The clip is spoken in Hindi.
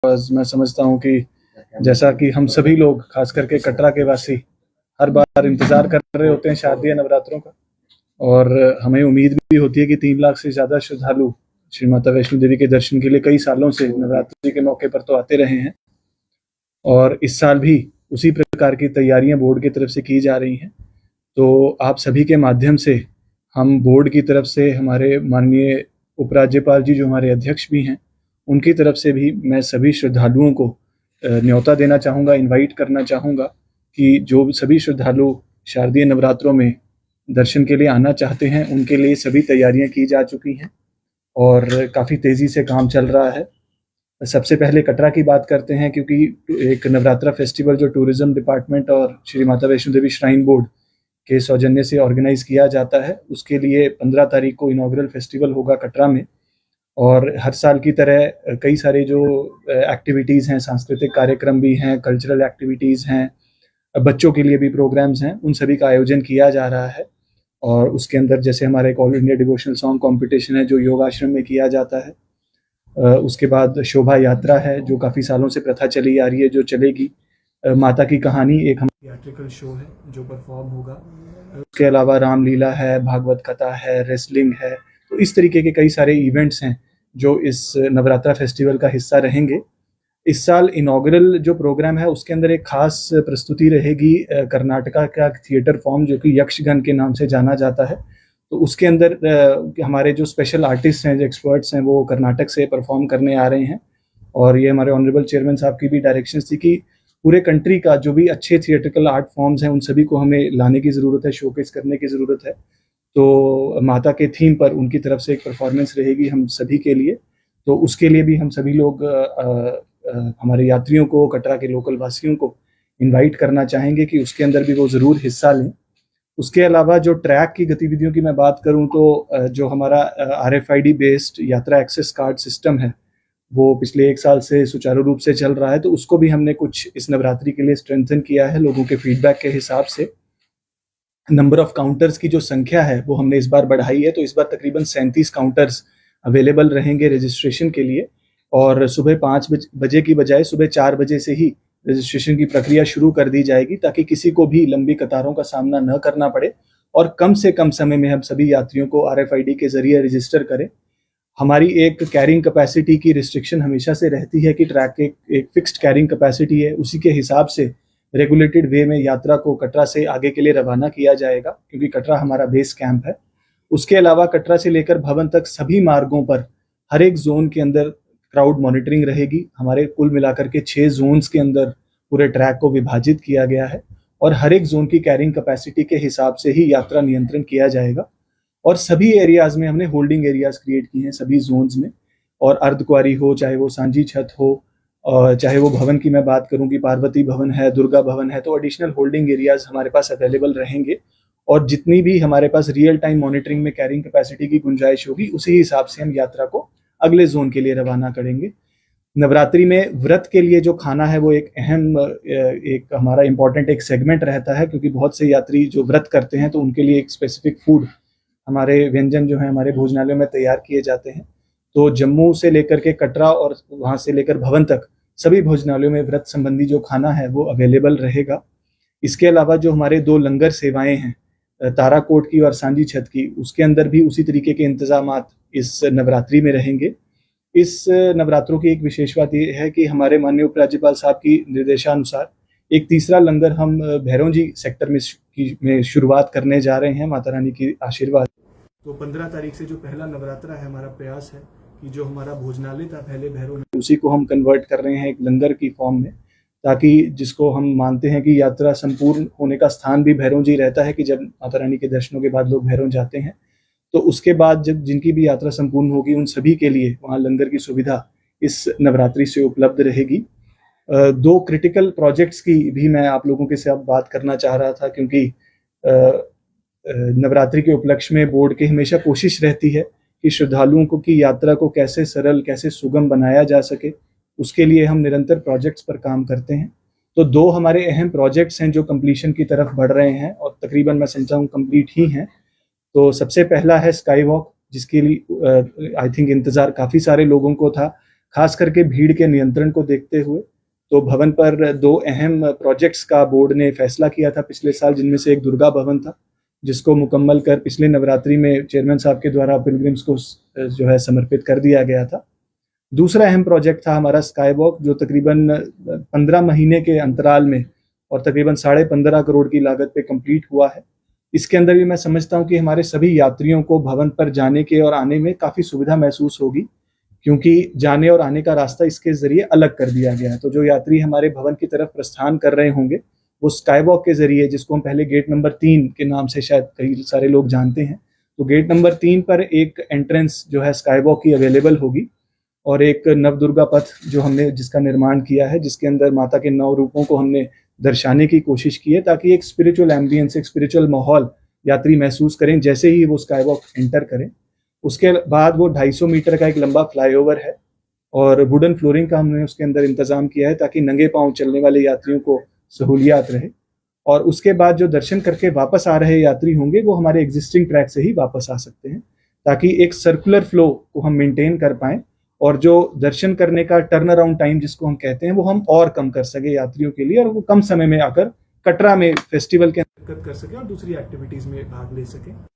मैं समझता हूँ कि जैसा कि हम सभी लोग, खास करके कटरा के वासी, हर बार इंतजार कर रहे होते हैं शारदीय नवरात्रों का, और हमें उम्मीद भी होती है कि 3 लाख से ज़्यादा श्रद्धालु श्री माता वैष्णो देवी के दर्शन के लिए कई सालों से नवरात्रि के मौके पर तो आते रहे हैं, और इस साल भी उसी प्रकार की तैयारियां बोर्ड की तरफ से की जा रही हैं। तो आप सभी के माध्यम से हम बोर्ड की तरफ से, हमारे माननीय उपराज्यपाल जी जो हमारे अध्यक्ष भी हैं, उनकी तरफ से भी मैं सभी श्रद्धालुओं को न्योता देना चाहूँगा, इनवाइट करना चाहूँगा कि जो सभी श्रद्धालु शारदीय नवरात्रों में दर्शन के लिए आना चाहते हैं, उनके लिए सभी तैयारियां की जा चुकी हैं और काफ़ी तेज़ी से काम चल रहा है। सबसे पहले कटरा की बात करते हैं, क्योंकि एक नवरात्रा फेस्टिवल जो टूरिज्म डिपार्टमेंट और श्री माता वैष्णो देवी श्राइन बोर्ड के सौजन्य से ऑर्गेनाइज किया जाता है, उसके लिए 15 तारीख को इनॉग्रल फेस्टिवल होगा कटरा में। और हर साल की तरह कई सारे जो एक्टिविटीज़ हैं, सांस्कृतिक कार्यक्रम भी हैं, कल्चरल एक्टिविटीज़ हैं, बच्चों के लिए भी प्रोग्राम्स हैं, उन सभी का आयोजन किया जा रहा है। और उसके अंदर जैसे हमारा एक all India devotional song competition है जो योग आश्रम में किया जाता है। उसके बाद शोभा यात्रा है जो काफ़ी सालों से प्रथा चली आ रही है, जो चलेगी। माता की कहानी एक हम थिएट्रिकल शो है जो परफॉर्म होगा। उसके अलावा रामलीला है, भागवत कथा है, रेसलिंग है। तो इस तरीके के कई सारे इवेंट्स हैं जो इस नवरात्रा फेस्टिवल का हिस्सा रहेंगे। इस साल इनॉग्रल जो प्रोग्राम है उसके अंदर एक खास प्रस्तुति रहेगी कर्नाटका का थिएटर फॉर्म जो कि यक्षगन के नाम से जाना जाता है। तो उसके अंदर हमारे जो स्पेशल आर्टिस्ट हैं, जो एक्सपर्ट्स हैं, वो कर्नाटक से परफॉर्म करने आ रहे हैं। और ये हमारे ऑनरेबल चेयरमैन साहब की भी डायरेक्शंस थी कि पूरे कंट्री का जो भी अच्छे थिएट्रिकल आर्ट फॉर्म्स हैं उन सभी को हमें लाने की ज़रूरत है, शोकेस करने की ज़रूरत है। तो माता के थीम पर उनकी तरफ से एक परफॉर्मेंस रहेगी हम सभी के लिए। तो उसके लिए भी हम सभी लोग हमारे यात्रियों को, कटरा के लोकल वासियों को इनवाइट करना चाहेंगे कि उसके अंदर भी वो ज़रूर हिस्सा लें। उसके अलावा जो ट्रैक की गतिविधियों की मैं बात करूं तो जो हमारा RFID बेस्ड यात्रा एक्सेस कार्ड सिस्टम है वो पिछले 1 साल से सुचारू रूप से चल रहा है। तो उसको भी हमने कुछ इस नवरात्रि के लिए स्ट्रेंथन किया है। लोगों के फीडबैक के हिसाब से नंबर ऑफ काउंटर्स की जो संख्या है वो हमने इस बार बढ़ाई है। तो इस बार तकरीबन 37 काउंटर्स अवेलेबल रहेंगे रजिस्ट्रेशन के लिए, और सुबह 5 बजे की बजाय सुबह 4 बजे से ही रजिस्ट्रेशन की प्रक्रिया शुरू कर दी जाएगी, ताकि किसी को भी लंबी कतारों का सामना न करना पड़े और कम से कम समय में हम सभी यात्रियों को RFID के जरिए रजिस्टर करें। हमारी एक कैरिंग कैपेसिटी की रिस्ट्रिक्शन हमेशा से रहती है कि ट्रैक के एक फिक्स्ड कैरिंग कैपेसिटी है, उसी के हिसाब से रेगुलेटेड वे में यात्रा को कटरा से आगे के लिए रवाना किया जाएगा, क्योंकि कटरा हमारा बेस कैंप है। उसके अलावा कटरा से लेकर भवन तक सभी मार्गों पर हर एक जोन के अंदर क्राउड मॉनिटरिंग रहेगी। हमारे कुल मिलाकर के 6 जोन्स के अंदर पूरे ट्रैक को विभाजित किया गया है, और हर एक जोन की कैरिंग कैपेसिटी के हिसाब से ही यात्रा नियंत्रण किया जाएगा। और सभी एरियाज में हमने होल्डिंग एरियाज क्रिएट किए हैं सभी जोन्स में, और अर्धकुआरी हो, चाहे वो सांझी छत हो, और चाहे वो भवन की मैं बात करूं कि पार्वती भवन है, दुर्गा भवन है, तो एडिशनल होल्डिंग एरियाज हमारे पास अवेलेबल रहेंगे। और जितनी भी हमारे पास रियल टाइम मॉनिटरिंग में कैरिंग कैपेसिटी की गुंजाइश होगी, उसी हिसाब से हम यात्रा को अगले जोन के लिए रवाना करेंगे। नवरात्रि में व्रत के लिए जो खाना है वो एक अहम, एक हमारा इम्पॉर्टेंट एक सेगमेंट रहता है, क्योंकि बहुत से यात्री जो व्रत करते हैं तो उनके लिए एक स्पेसिफिक फूड, हमारे व्यंजन जो है हमारे भोजनालयों में तैयार किए जाते हैं। तो जम्मू से लेकर के कटरा और वहाँ से लेकर भवन तक सभी भोजनालयों में व्रत संबंधी जो खाना है वो अवेलेबल रहेगा। इसके अलावा जो हमारे 2 लंगर सेवाएं हैं, ताराकोट की और सांझी छत की, उसके अंदर भी उसी तरीके के इंतजामात इस नवरात्रि में रहेंगे। इस नवरात्रों की एक विशेष बात ये है कि हमारे माननीय उपराज्यपाल साहब की निर्देशानुसार एक तीसरा लंगर हम भैरवजी सेक्टर में शुरुआत करने जा रहे हैं, माता रानी की आशीर्वाद। तो 15 तारीख से जो पहला नवरात्रा है, हमारा प्रयास है कि जो हमारा भोजनालय था पहले भैरव में, उसी को हम कन्वर्ट कर रहे हैं एक लंगर की फॉर्म में, ताकि जिसको हम मानते हैं कि यात्रा संपूर्ण होने का स्थान भी भैरव जी रहता है, कि जब माता रानी के दर्शनों के बाद लोग भैरव जाते हैं तो उसके बाद जब जिनकी भी यात्रा संपूर्ण होगी उन सभी के लिए वहाँ लंगर की सुविधा इस नवरात्रि से उपलब्ध रहेगी। 2 क्रिटिकल प्रोजेक्ट्स की भी मैं आप लोगों के साथ बात करना चाह रहा था, क्योंकि नवरात्रि के उपलक्ष्य में बोर्ड की हमेशा कोशिश रहती है कि श्रद्धालुओं को की यात्रा को कैसे सरल, कैसे सुगम बनाया जा सके। उसके लिए हम निरंतर प्रोजेक्ट्स पर काम करते हैं। तो 2 हमारे अहम प्रोजेक्ट्स हैं जो कंप्लीशन की तरफ बढ़ रहे हैं, और तकरीबन मैं समझता हूँ कंप्लीट ही हैं। तो सबसे पहला है स्काई वॉक, जिसके लिए आई थिंक इंतज़ार काफ़ी सारे लोगों को था। खास करके भीड़ के नियंत्रण को देखते हुए तो भवन पर 2 अहम प्रोजेक्ट्स का बोर्ड ने फैसला किया था पिछले साल, जिनमें से एक दुर्गा भवन था, जिसको मुकम्मल कर पिछले नवरात्रि में चेयरमैन साहब के द्वारा पिलग्रिम्स को जो है समर्पित कर दिया गया था। दूसरा अहम प्रोजेक्ट था हमारा स्काई वॉक, जो तकरीबन 15 महीने के अंतराल में और तकरीबन 15.5 करोड़ की लागत पे कंप्लीट हुआ है। इसके अंदर भी मैं समझता हूँ कि हमारे सभी यात्रियों को भवन पर जाने के और आने में काफ़ी सुविधा महसूस होगी, क्योंकि जाने और आने का रास्ता इसके जरिए अलग कर दिया गया है। तो जो यात्री हमारे भवन की तरफ प्रस्थान कर रहे होंगे वो स्काई वॉक के जरिए, जिसको हम पहले गेट नंबर 3 के नाम से शायद कई सारे लोग जानते हैं, तो गेट नंबर 3 पर एक एंट्रेंस जो है स्काई वॉक की अवेलेबल होगी और एक नवदुर्गा पथ जो हमने जिसका निर्माण किया है, जिसके अंदर माता के 9 रूपों को हमने दर्शाने की कोशिश की है, ताकि एक स्पिरिचुअल एम्बियंस, एक स्पिरिचुअल माहौल यात्री महसूस करें जैसे ही वो स्काई वॉक एंटर करें। उसके बाद वो 250 मीटर का एक लंबा फ्लाईओवर है और वुडन फ्लोरिंग का हमने उसके अंदर इंतजाम किया है, ताकि नंगे पांव चलने वाले यात्रियों को सहूलियात रहे। और उसके बाद जो दर्शन करके वापस आ रहे यात्री होंगे वो हमारे एग्जिस्टिंग ट्रैक से ही वापस आ सकते हैं, ताकि एक सर्कुलर फ्लो को हम मेंटेन कर पाएं और जो दर्शन करने का टर्न अराउंड टाइम जिसको हम कहते हैं वो हम और कम कर सके यात्रियों के लिए, और वो कम समय में आकर कटरा में फेस्टिवल के अंतर्गत कर सके और दूसरी एक्टिविटीज में भाग ले सके।